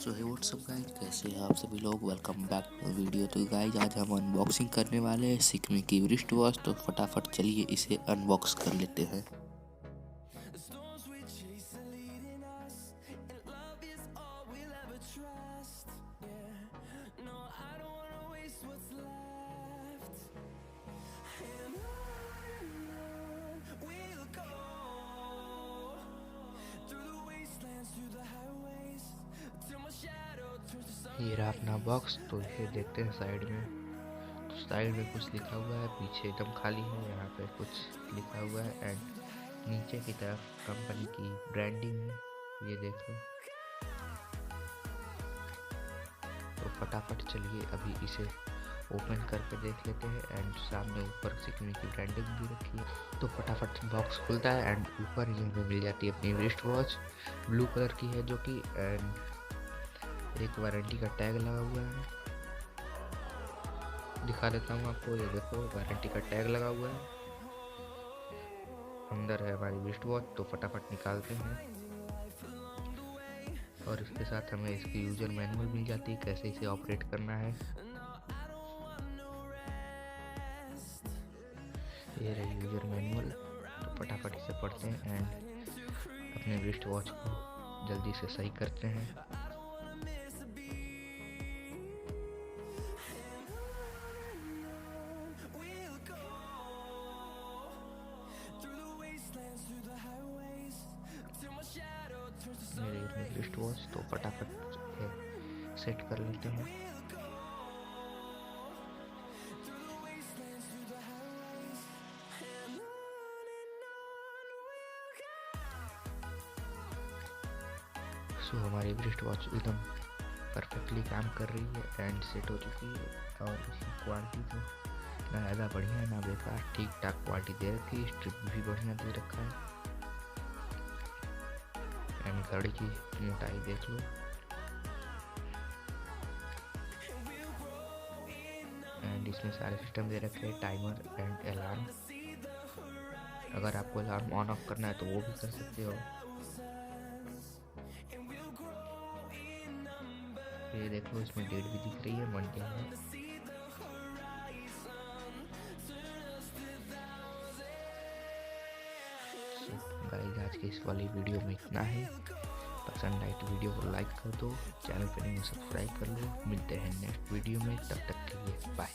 सो हे WhatsApp guys, कैसे हैं आप सभी लोग। Welcome back to video. तो गाइस आज हम अनबॉक्सिंग करने वाले हैं सिकमी की रिस्ट वॉच। तो फटाफट चलिए इसे अनबॉक्स कर लेते हैं। ये रहा अपना बॉक्स। तो इसे देखते हैं साइड में। तो साइड में कुछ लिखा हुआ है, पीछे एकदम खाली है। यहाँ पे कुछ लिखा हुआ है एंड नीचे की तरफ कंपनी की ब्रांडिंग है, ये देखो। तो फटाफट चलिए अभी इसे ओपन करके देख लेते हैं। एंड सामने ऊपर सिकमी की ब्रांडिंग भी रखी है। तो फटाफट बॉक्स खुलता है एंड ऊपर ही हमें मिल जाती है अपनी रिस्ट वॉच। ब्लू कलर की है जो कि, एंड एक वारंटी का टैग लगा हुआ है। दिखा देता हूँ आपको, ये देखो वारंटी का टैग लगा हुआ है। अंदर है हमारी रिस्ट वॉच। तो फटाफट निकालते हैं और इसके साथ हमें इसकी यूजर मैनुअल मिल जाती है, कैसे इसे ऑपरेट करना है। ये रही यूजर मैनुअल। तो फटाफट इसे पढ़ते हैं एंड अपने रिस्ट वॉच को जल्दी से सही करते हैं। मेरे रिस्ट वॉच तो फटाफट सेट कर लेते हैं। सो हमारी रिस्ट वॉच एकदम परफेक्टली काम कर रही है एंड सेट हो चुकी है। और इसकी क्वालिटी तो ना ज़्यादा बढ़िया है ना बेकार, ठीक ठाक क्वालिटी दे रखी है। स्ट्रिप भी बढ़िया दे रखा है एंड घड़ी की मोटाई देख लो। एंड इसमें सारे सिस्टम दे रखे हैं, टाइमर एंड अलार्म। अगर आपको अलार्म ऑन ऑफ करना है तो वो भी कर सकते हो। ये देखो इसमें डेट भी दिख रही है, मंडे है। गाइस आज के इस वाली वीडियो में इतना ही। पसंद आए तो वीडियो को लाइक कर दो, चैनल पे नहीं सब्सक्राइब कर लो। मिलते हैं नेक्स्ट वीडियो में, तब तक के लिए बाय।